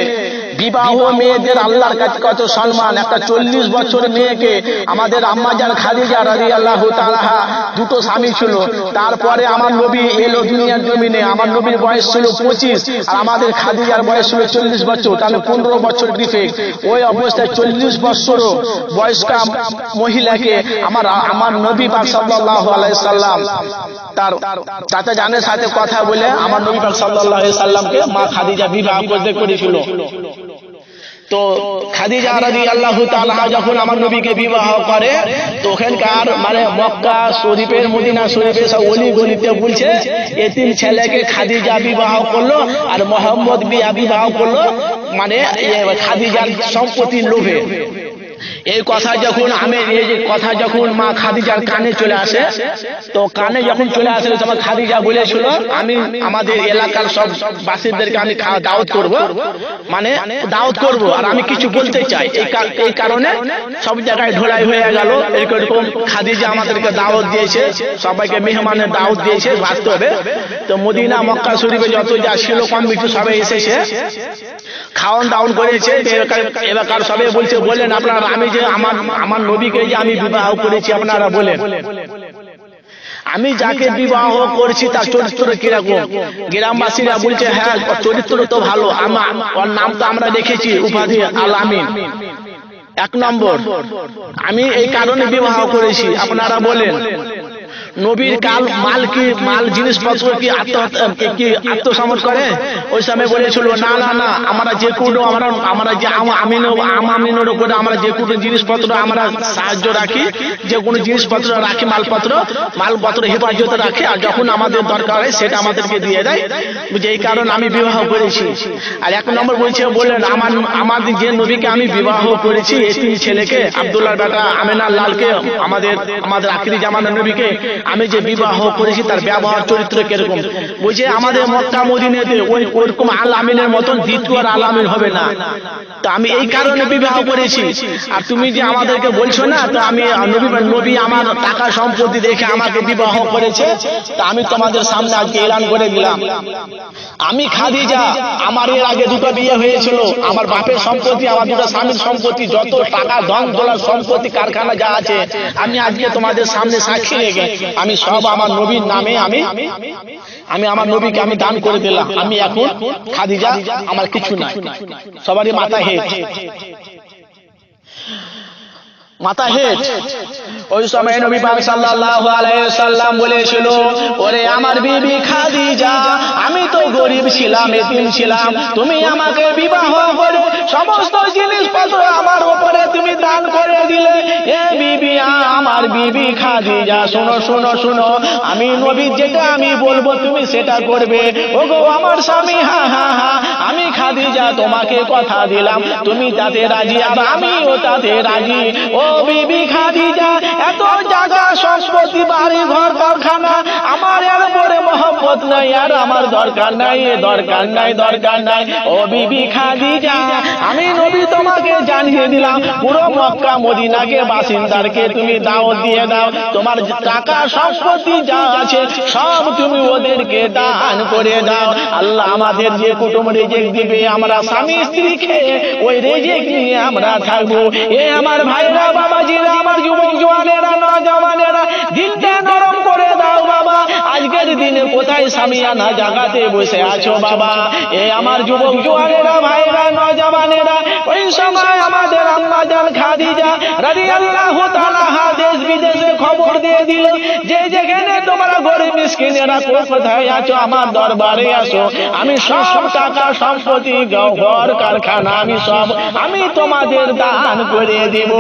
A: বিবাহ মেয়েদের আল্লাহর কাছে কত সম্মান। একটা 40 বছরের মেয়েকে আমাদের আম্মাজান খাদিজা রাদিয়াল্লাহু তাআলা, দুটো স্বামী ছিল, তারপরে আমার নবী এলো দুনিয়ার জমিনে, আমার নবীর বয়স ছিল 25 আর আমাদের খাদিজার বয়স ছিল 40 বছর, তাহলে 15 বছর ডিফেক্ট। ওই অবস্থায় 40 বছর বয়স্কা মহিলাকে আমার নবী পাক সাল্লাল্লাহু আলাইহি সাল্লাম তার চাচা জানের সাথে কথা বলে আমার নবী পাক সাল্লাল্লাহু আলাইহি সাল্লামকে মা খাদিজা বিবাহ করতে করেছিল। তো খাদিজা রাদিয়াল্লাহু তাআলা যখন আমার নবীকে বিবাহ করে, তো ওখানকার মক্কা শরীফের, মদিনা শরীফের সব অলি গলিতে বলছে এতিম ছেলেকে খাদিজা বিবাহ করলো আর মোহাম্মদ বিবাহ করলো, খাদিজার সম্পত্তির লোভে। এই কথা যখন মা খাদিজার কানে চলে আসে, তো কানে যখন চলে আসে তখন খাদিজা বলেছিল আমি আমাদের এলাকার সব বাসিন্দাদেরকে আমি দাওয়াত করব আর আমি কিছু বলতে চাই। এই কারণে সব জায়গায় ঢোলাই হয়ে গেল। এরকম খাদিজা আমাদেরকে দাওয়াত দিয়েছে, সবাইকে মেহমানের দাওয়াত দিয়েছে বাস্তবে। তো মদিনা মক্কা শরীফে যত যা ছিল কম বেশি সবাই এসেছে, খাওয়ান দাওয়ান করেছে। এলাকার সবাই বলেন আপনারা, আমি যে আমার নবীকে যে আমি বিবাহ করেছি আপনারা বলেন, আমি যাকে বিবাহ করছি তার চরিত্র কিরকম? গ্রামবাসীরা বলছে হ্যাঁ চরিত্র তো ভালো, ওর নাম তো আমরা দেখেছি, উপাধি আল আমিন। 1 নম্বর, আমি এই কারণে বিবাহ করেছি আপনারা বলেন। নবীর মাল জিনিসপত্র কি আত্মসমর্পণ করে? ওই সময় বলেছিল না না না, আমরা যে কোনো আমরা যে আমিনের উপরে আমরা যে কোনো জিনিসপত্র আমরা সাহায্য রাখি, যে কোনো জিনিসপত্র রাখি, মালপত্র হেফাজত রাখি, আর যখন আমাদের দরকার হয় সেটা আমাদেরকে দিয়ে দেয়, যেই কারণে আমি বিবাহ করেছি। আর এক নম্বর বললেন আমাদের যে নবীকে আমি বিবাহ করেছি, এতিম ছেলেকে আব্দুল্লাহর বেটা আমিনার লালকে, আমাদের আখিরি জামানার নবীকে আমি যে বিবাহ করেছি, তার ব্যবহার চরিত্র কিরকম? বলছে আমাদের মক্কা মদিনাতে ওরকম আল আমিনের মতন দ্বিতীয় আল আমিন হবে না, তো আমি এই কারণে বিবাহ করেছি। আর তুমি যে আমাদেরকে বলছো না, তো আমি নবী আমার টাকা সম্পত্তি দেখে আমাকে বিবাহ করেছে, তা আমি তোমাদের সামনে আজকে এলান করে দিলাম, আমি খাদিজা, আমার এর আগে দুটো বিয়ে হয়েছিল, আমার বাপের সম্পত্তি, আমার দুটো স্বামীর সম্পত্তি, যত টাকা ধন দৌলত সম্পত্তি কারখানা যা আছে, আমি আজকে তোমাদের সামনে সাক্ষী রেখে আমি সব আমার নবীর নামে আমি আমার নবীকে আমি দান করে দিলাম। আমি এখন খাদিজা, আমার কিছু নাই। সবারই মাথা হেট। ওই সময় নবী পাক সাল্লাল্লাহু আলাইহি ওয়াসাল্লাম বলেছিল, ওরে আমার বিবি খাদিজা, আমি তো গরিব ছিলাম, এতিম ছিলাম, তুমি আমাকে বিবাহ করে সমস্ত জিনিসপত্র আমার উপরে তুমি দান করে দিলে। এ বিবি, আমার বিবি খাদিজা, শোনো শোনো শোনো, আমি নবী যেটা আমি বলবো তুমি সেটা করবে। ওগো আমার স্বামী, হা হা হা, আমি খাদিজা তোমাকে কথা দিলাম, তুমি তাতে রাজি আর আমিও তাতে রাজি। ও বিবি খাদিজা, এত জায়গা সম্পত্তি বাড়ি ঘর কারখানা আমার এর পরে মহব্বত নাই, আর আমার দরকার নাই, দরকার নাই, দরকার নাই। ও বিবি খাদিজা, আমি নবী তোমাকে জানিয়ে দিলাম, পুরো মক্কা মদিনাকে বাসিন্দারকে তুমি দাওয়াত দিয়ে দাও, তোমার টাকা সম্পত্তি যা আছে সব তুমি ওদেরকে দান করে দাও। আল্লাহ আমাদের যে কুটুম রেজেক দিবে, আমরা স্বামী স্ত্রী খেয়ে ওই রেজেক নিয়ে আমরা থাকবো। এ আমার ভাইরা, বাবাজিরা, আমার যুবক জওয়ানেরা, নওজওয়ানেরা, দিলটা নরম করে দাও বাবা। আজকের দিনে কোথায় সামিয়ানা জাগাতে বসে আছো বাবা? এ আমার যুবক জওয়ানেরা, ভাইরা, নওজওয়ানেরা, ওই সময় আমাদের আম্মা জান খাদিজা রাদিয়াল্লাহু তাআলা দেশ বিদেশে খবর দিয়ে দিল, যে যেখানে তোমরা গরিব মিসকিনেরা কোথায় আছো, আমার দরবারে আসো, আমি সব টাকা সম্পত্তি ঘর কারখানা আমি তোমাদের দান করে দেব।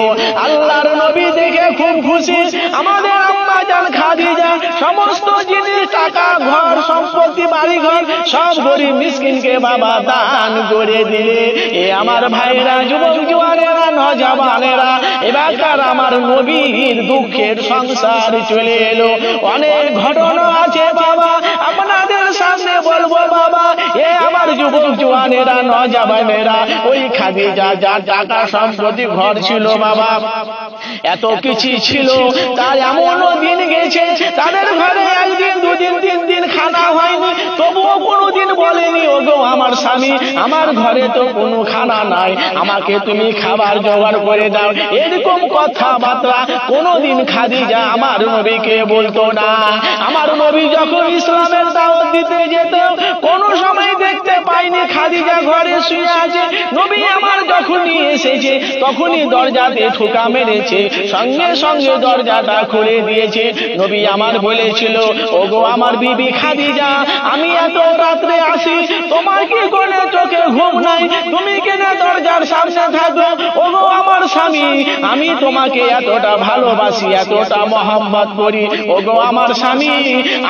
A: আল্লাহর নবী দেখে খুব খুশি, আমাদের আম্মা জান খাদিজা সমস্ত জিনিস, টাকা, ঘর, সম্পত্তি, বাড়ি ঘর সব গরিব মিসকিনকে বাবা দান করে দিলে। এ আমার ভাইরা, যুবক জওয়ানেরা, নওজওয়ানেরা, এবারকার আমার নবীর দুঃখের সংসার চলে এলো। অনেক ঘটনা আছে বাবা, আপনাদের সামনে বলবো বাবা। এ আমার যুবক জওয়ানেরা, নওজওয়ানেরা, ওই খাদিজা যার টাকা সম্পত্তি ঘর ছিল বাবা, এত কিছু ছিল, তার এমনও দিন গেছে তাদের ঘরে একদিন, দুদিন, 3 দিন খানা হয়নি, তবুও কোনোদিন বলেনি, ওগো আমার স্বামী, আমার ঘরে তো কোনো খানা নাই, আমাকে তুমি খাবার জোগাড় করে দাও। এরকম কথাবার্তা কোনোদিন খাদিজা আমার নবীকে বলতো না। আমার নবী যখন ইসলামের দাওয়াত দিতে যেত, কোন সময় দেখতে পাইনি খাদিজা ঘরে শুয়ে আছে। নবী আমার যখনই এসেছে তখনই দরজাতে ঠোকা মেরেছে, সঙ্গে সঙ্গে দরজাটা খুলে দিয়েছে। নবী আমার বলেছিল, ওগো আমার বিবি খাদিজা, আমি এত রাত্রে আসি, তোমার কি কোনো চোখে ঘুম নাই? তুমি কেন দরজার সামনে থাকো? ওগো আমার স্বামী, আমি তোমাকে এতটা ভালোবাসি, এতটা মহব্বত করি। ওগো আমার স্বামী,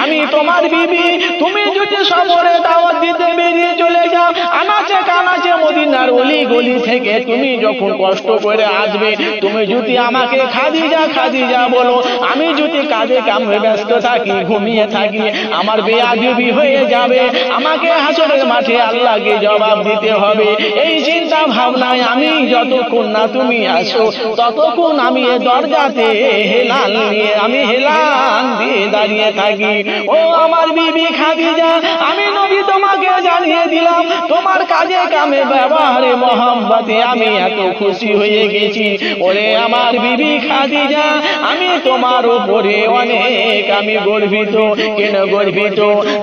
A: আমি তোমার বিবি, তুমি যদি সফরে দাওয়াত দিতে বেরিয়ে চলে যাও, আনাচে কানাচে মদিনার অলি গলি থেকে তুমি যখন কষ্ট করে আসবে, তুমি যদি আমাকে খাদিজা খাদিজা বলো, আমি যদি কাজে কামে ব্যস্ত থাকি, ঘুমিয়ে থাকি, আমার বেয়াদবি হয়ে যাবে, আমাকে হাসরের মাঠে আল্লাহকে জবাব দিতে হবে। এই চিন্তা ভাবনায় আমি যতক্ষণ না তুমি আসো, ততক্ষণ আমি এ দরজাতে হেলান দিয়ে দাঁড়িয়ে থাকি। ও আমার বিবি খাদিজা, আমি নবী তোমাকে জানিয়ে দিলাম, তোমার কাজে কামে ব্যবহারে মহব্বতে আমি এত খুশি হয়ে গেছি। ওরে আমার বিবি খাদিজা, আমি তোমার উপরে অনেক আমি গর্বিত। কেন গর্বিত?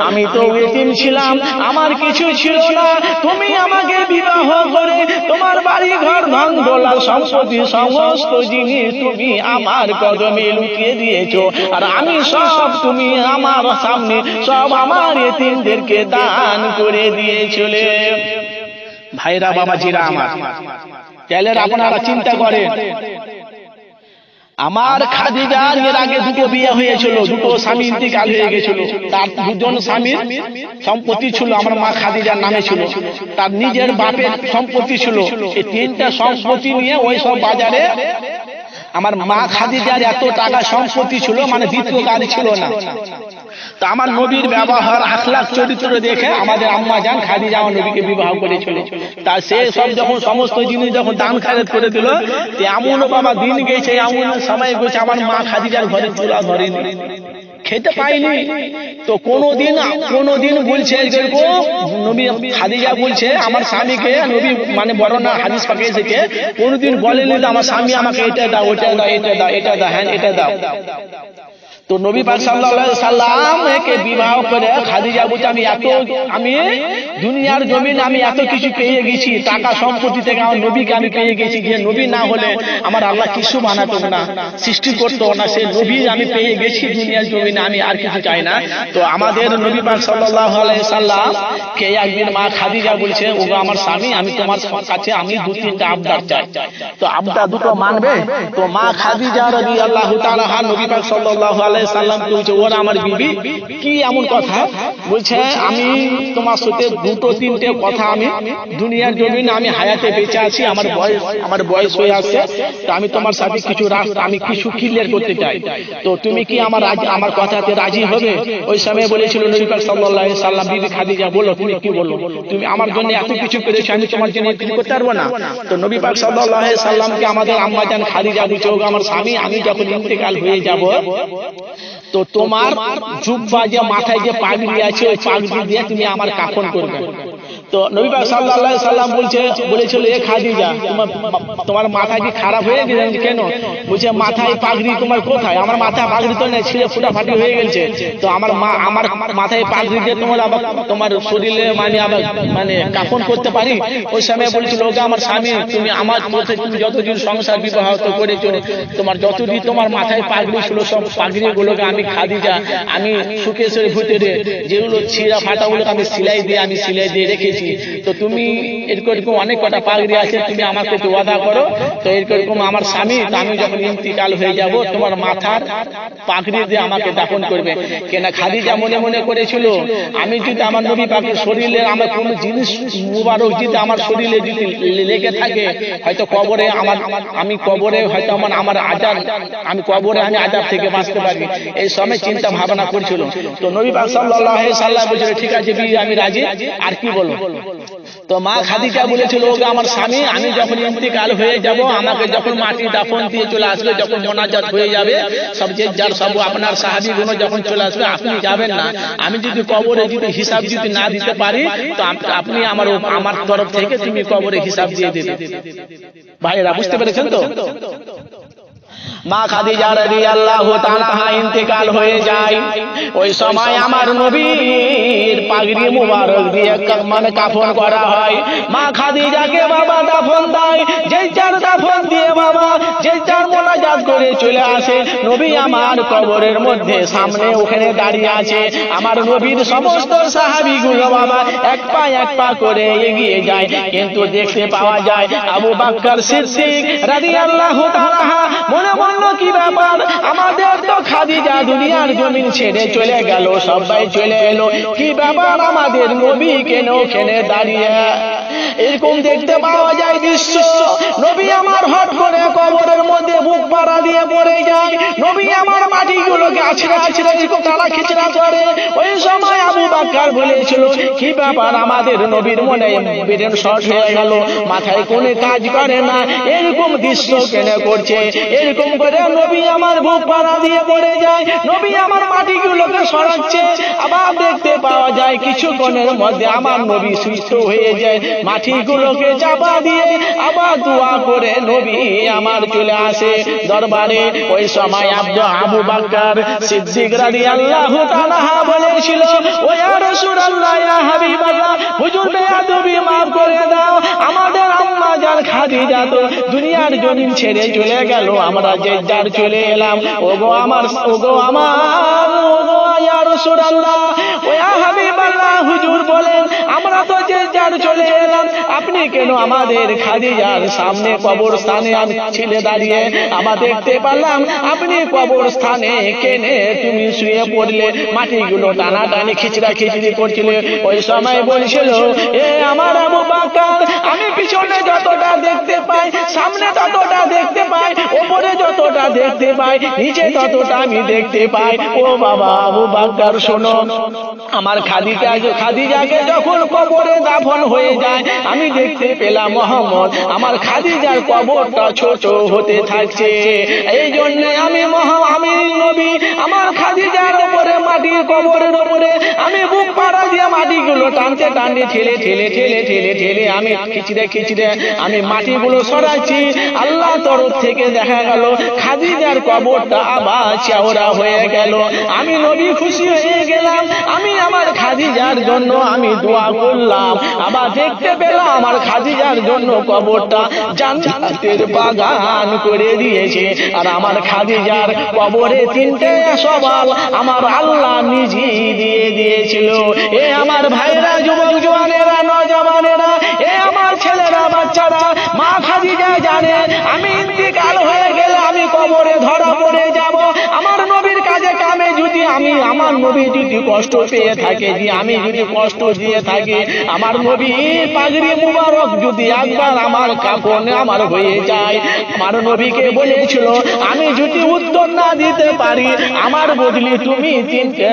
A: আমি তো এতিম ছিলাম, আমার কিছু ছিল না, তুমি আমাকে বিবাহ করে তোমার বাড়ি ঘর ধন দৌলত সম্পত্তি সমস্ত জিনিস তুমি আমার কদমে লুকিয়ে দিয়েছো, আর আমি সব তুমি আমার সামনে সব আমার এতিমদেরকে দান করে দিয়েছিলে। ভাইরা বাবাজিরা আমার, তাহলে আপনারা চিন্তা করেন, আমার খাদিজার এর আগে দুটো বিয়ে হয়েছিল, দুটো স্বামী ইন্তেকাল হয়ে গেছিল, তার দুজন স্বামীর সম্পত্তি ছিল আমার মা খাদিজার নামে ছিল, তার নিজের বাপের সম্পত্তি ছিল। এই তিনটা সম্পত্তি নিয়ে ওই সব বাজারে আমার মা খাদিজার এত টাকা সম্পত্তি ছিল, মানে দ্বিতীয় গাড়ি ছিল না। তা আমার নবীর ব্যবহার আখলাক চরিত্র দেখে আমাদের আম্মা জান খাদিজা আমার নবীকে বিবাহ করেছিল। তা সে সব যখন সমস্ত জিনিস যখন দান খায়রাত করে দিল, এমন বাবা দিন গেছে, এমন সময় গেছে আমার মা খাদিজার ঘরে চুলা ধরেনি, খেতে পাইনি। তো কোনদিন বলছে নবী খাদিজা বলছে আমার স্বামীকে, নবী মানে বর্ণনা হাদিস পাকে এসেছে, কোনদিন বলেনি আমার স্বামী আমাকে এটা দাও, ওটা দাও, এটা দাও, এটা দাও, হ্যাঁ এটা দাও। তো নবী পাক সাল্লাল্লাহু আলাইহি সাল্লাম একে বিবাহ করে খাদিজা বলছে আমি দুনিয়ার জমিন আমি এত কিছু পেয়ে গেছি, টাকা সম্পত্তি থেকে আমার নবীকে আমি পেয়ে গেছি, যে নবী না হলে আমার আল্লাহ কিছু বানাতো না, সৃষ্টি করতো না, সে নবী আমি পেয়ে গেছি দুনিয়ার জমিনে, আমি আর কিছু চাই না। তো আমাদের নবী পাক সাল্লাল্লাহু আলাইহি সাল্লাম কে একদিন মা খাদিজা বলছে, ওগো আমার স্বামী, আমি তোমার কাছে আমি দু তিনটা আবদার চাই, তো আবদার দুটো মানবে? তো মা খাদিজা রাদিয়াল্লাহু তাআলা নবী পাক সাল্লাল্লাহু আলাইহি সাল্লাম বলছে, ওরা আমার বিবি, কি এমন কথা? বলছে আমি তোমার সাথে দুটো তিনটে কথা, আমি দুনিয়ার জমিনে আমি হায়াতে বেঁচে আছি, আমার বয়স হয়ে আসছে, তো আমি তোমার সাথে কিছু আমি কিছু ক্লিয়ার করতে চাই, তো তুমি কি আমার কথাতে রাজি হবে? ওই সময় বলেছিল নবী পাক সাল্লাল্লাহু আলাইহি সাল্লাম, বিবি খাদিজা বলো তুমি কি বলো, তুমি আমার জন্য এত কিছু করেছো, আমি তোমার জন্য কিছু করতে পারবো না? তো নবী পাক সাল্লাল্লাহু আলাইহি সাল্লামকে আমাদের আম্মা জান খাদিজা বলছে, ওগো আমার স্বামী, আমি যখন ইন্তেকাল হয়ে যাব, তো তোমার জুব্বা যে মাথায় যে পাগড়ি আছে, ওই পাগড়ি দিয়ে তুমি আমার কাফন করবে। তো নবী পাক সাল্লাল্লাহু আলাইহি সাল্লাম বলেছিল, এ খাদিজা তোমার মাথা কি খারাপ হয়ে গেছে? কেন? বলছে মাথায় পাগড়ি তোমার কোথায়? আমার মাথায় পাগড়ি তো নেই, ছিঁড়ে ফুটাফাটি হয়ে গেছে, তো আমার মাথায় পাগড়ি দিয়ে তোমার শরীরে মানে কাফন করতে পারি? ওই সময় বলেছিল, ওকে আমার স্বামী, তুমি আমার পথে তুমি যতদিন সংসার বিবাহ করেছো, তোমার যতদিন তোমার মাথায় পাগড়ি ছিল, সব পাগড়ি গুলোকে আমি খাদিজা আমি সুকেশের ভিতরে যেগুলো ছিঁড়া ফাটাগুলোকে আমি সিলাই দিয়ে রেখেছি। তো তুমি এরকম অনেক কটা পাগড়ি আছে, তুমি আমাকে তো ওয়াদা করো, তো এরকম আমার স্বামী, আমি যখন ইন্তিকাল হয়ে যাব, তোমার মাথার পাগড়ি দিয়ে আমাকে দাফন করবে। কেন খাদিজা মনে মনে করেছিল, আমি যদি আমার নবী পাকের শরীরে আমার কোন জিনিস মুবারক যদি আমার শরীরে যদি লেগে থাকে, হয়তো কবরে আমি কবরে হয়তো আমার আজাব, আমি কবরে আমি আজাব থেকে বাঁচতে পারি, এই সময় চিন্তা ভাবনা করছিল। তো নবী পাক সাল্লাল্লাহু আলাইহি সাল্লাম বলেছিল, ঠিক আছে বিবি আমি রাজি, আর কি বলো? তো মা খাদিজা বলেছিল, ওগো আমার স্বামী, আমি যখন ইন্তেকাল হয়ে যাব, আমাকে যখন মাটি দাফন দিয়ে চলে আসবে, যখন মোনাজাত হয়ে যাবে, সব যে যার সব আপনার সাহাবীগুলো যখন চলে আসবে, আপনি যাবেন না, আমি যদি কবরে যদি হিসাব যদি না দিতে পারি, তো আপনি আমার তরফ থেকে তুমি কবরে হিসাব দিয়ে দেবে। ভাইরা বুঝতে পেরেছেন তো? মা খাদিজা রাদিয়াল্লাহু তাআলা ইন্তেকাল হয়ে যায়, ওই সময় আমার নবীর পাগড়ি মুবারক দিয়ে মানে কাফন করা হয়। মা খাদিজাকে বাবা দাফন দেয়, যে যার দাফন দিয়ে বাবা যে যার মোনাজাত করে চলে আসে, নবী আমার কবরের মধ্যে সামনে ওখানে দাঁড়িয়ে আছে। আমার নবীর সমস্ত সাহাবীগুলো বাবা এক পা করে এগিয়ে যায়, কিন্তু দেখতে পাওয়া যায় আবু বকর সিদ্দিক রাদিয়াল্লাহু তাআলা মনে বলল, কি ব্যাপার, আমাদের তো খাদিজা দুনিয়ার জমিন ছেড়ে চলে গেল, সবাই চলে এলো, কি ব্যাপার আমাদের নবী কেন ওখানে দাঁড়িয়ে? এরকম দেখতে পাওয়া যায় দৃশ্য। নবী আমার হট করে কবরের মধ্যে বুক পাড়া দিয়ে পড়ে যায়, নবী আমার মাটিগুলোকে আছড়ে এরকম তারা খিচড়া করে। ওই সময় আবু বকর বলেছিল, কি ব্যাপার আমাদের নবীর মনে ব্রেন শর্ট হয়ে গেল, মাথায় কোনো কাজ করে না, এরকম দৃশ্য কেন করছে? এরকম করে নবী আমার বুক পাড়া দিয়ে পড়ে যায়, নবী আমার মাটিগুলোকে সরাচ্ছে। আবার দেখতে পাওয়া যায় কিছুক্ষণের মধ্যে আমার নবী সুস্থ হয়ে যায়, মাটিগুলোকে চাপা দিয়ে আবার দোয়া করে নবী আমার চলে আসে দরবারে। ওই সময় আবু বকর সিদ্দিক রাদিয়াল্লাহু তাআলা বলেছিল, ও ইয়া রাসূলুল্লাহ, ইয়া হাবিবাল্লাহ, হুজুর বেয়াদবি মাফ করে দাও, আমাদের আম্মা জান খাদিজা তো দুনিয়ার জমিন ছেড়ে চলে গেল, আমরা যে যার চলে এলাম। ওগো আমার ইয়া রাসূলুল্লাহ, ও ইয়া হাবিবাল্লাহ, হুজুর বলেন আমরা তো যে যার চলে এলাম, আপনি কেন আমাদের খাদিজার সামনে কবরস্থানে ছিলে দাঁড়িয়ে? আমরা দেখতে পেলাম আপনি কবরস্থানে কেনে তুমি শুয়ে পড়লে, মাটিগুলো টানাটানি খিচড়া খিচড়ি করছিলে। ওই সময় বলছিল, এ আমার আবু বকর, আমি পিছনে যতটা দেখতে পাই, সামনে ততটা দেখতে পাই, ওপরে যতটা দেখতে পাই, নিচে ততটা আমি দেখতে পাই। ও বাবা আবু বকর শোনো, আমার খাদিজাকে যখন কবরে দাফন হয়ে যায়, আমি দেখতে পেলাম মোহাম্মদ আমার খাদিজার কবরটা ছোট হতে থাকছে। এই জন্য আমি নবী আমার খাদিজার উপরে মাটির কবরের উপরে আমি বুক পাড়া দিয়ে মাটিগুলো টানতে ঠেলে আমি খিচড়ে আমি মাটিগুলো সরাচ্ছি। আল্লাহ তরফ থেকে দেখা গেল খাদিজার কবরটা আবার চওড়া হয়ে গেল। আমি নবী খুশি হয়ে গেলাম। আমি আমার খাদিজার জন্য আমি দোয়া করলাম, আবার দেখতে পেলাম আমার খাদিজার জন্য কবরটা জান্নাতের বাগান করে দিয়েছে। আর আমার খাদিজার কবরে 3টে সওয়াল আমার আল্লাহ নিজে দিয়ে দিয়েছিল। এ আমার ভাইরা, যুবক জওয়ানেরা, নওজওয়ানেরা, এ আমার ছেলেরা, বাচ্চারা, মা খাদিজা জানে আমি ইন্তিকাল হয়ে গেলে আমি কবরে ধরা পড়ে যাব। আমার নবীর কাজে কামে যদি আমার নবী যদি কষ্ট পেয়ে থাকে, আমি যদি কষ্ট দিয়ে থাকি, আমার নবীর পাগড়ি মুবারক যদি একবার আমার কাফনে আমার হয়ে যায়, আমার নবীকে বলেছিল আমি যদি উত্তর না দিতে পারি, আমার বদলে তুমি 3টে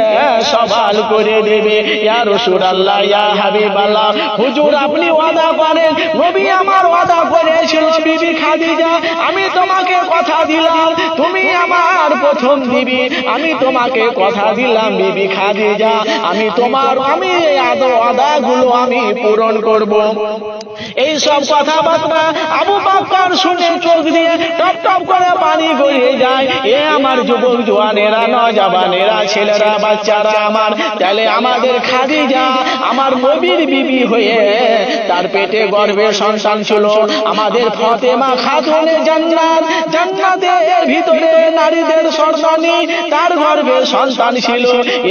A: সওয়াল করে দেবে। ইয়া রাসূলুল্লাহ, ইয়া হাবিবাল্লাহ, হুজুর আপনি ওয়াদা করেন। নবী আমার ওয়াদা করেছিল, বিবি খাদিজা আমি তোমাকে কথা দিলাম তুমি আমার প্রথম বিবি, আমি তোমাকে কথা দিলাম বিবি খাদিজা, আমি এই ওয়াদাগুলো আমি পূরণ করব। এই সব কথাবার্তা আবু বকর শুনে চোখ দিয়ে টপ টপ করে পানি গড়িয়ে যায়। এ আমার যুবক জওয়ানেরা, নওজওয়ানেরা, ছেলেরা, বাচ্চারা আমার, তাহলে আমাদের খাদিজা আমার নবীর বিবি হয়ে তার পেটে গর্ভে সন্তান ছিল। আমাদের ফাতেমা খাতুনে জান্নাতের ভিতরে নারীদের সন্তানী, তার গর্ভে সন্তান ছিল।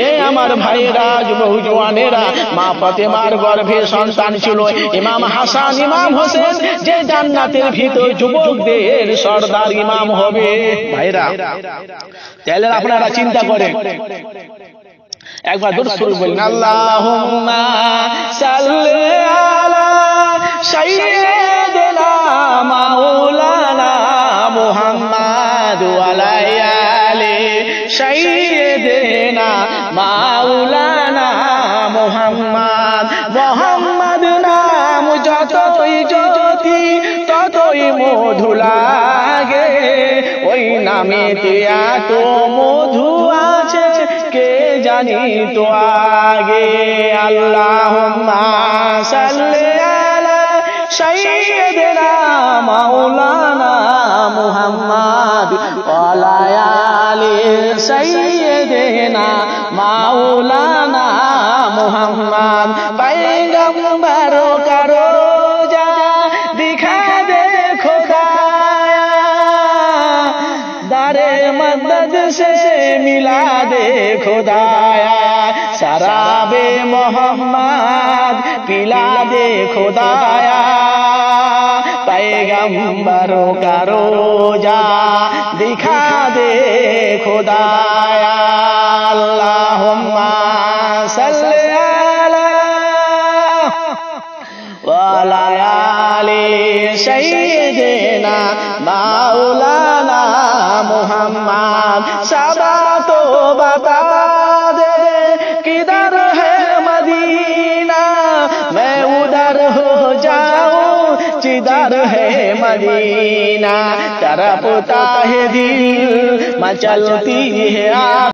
A: এ আমার ভাইরা, যুবক জওয়ানেরা, মা ফাতেমার গর্ভে সন্তান ছিল ইমাম হাসান, ইমাম হোসেন, যে জান্নাতের ভিতর যুবকদের সর্দার ইমাম হবে। ভাইরা তাহলে আপনারা চিন্তা করেন, একবার দরুদ শরীফ বলেন, আল্লাহুম্মা সাল্লি আলা সাইয়্যিদিনা মাওলানা মুহাম্মাদ ওয়া আলা আলি সাইয়্যিদিনা মাওলানা মুহাম্মাদ। মুহাম্মদ নাম যতই জ্যোতি ততই মধু লাগে, ওই নামেতে এত মধু আছে কে জানি তো আগে। আল্লাহুম্মা সাল্লি আলা সাইয়্যিদিনা মাওলানা মুহাম্মাদ ওয়া আলা আলি সাইয়্যিদিনা মাওলানা মুহাম্মাদ। पैगंबर का रोजा दिखा दे खुदाया, दारे मदद से मिला दे खुदाया, शराबे मोहम्मद पिला दे खुदाया। पैगंबरों का रोजा दिखा दे खुदाया। अल्लाहुम्मा सल्ली वाला आले सैयदना मौलाना मुहम्मद। सबा तो बता दे किधर है मदीना, मैं उधर हो जाऊं जिधर है मदीना। तरफता है दिल मचलती है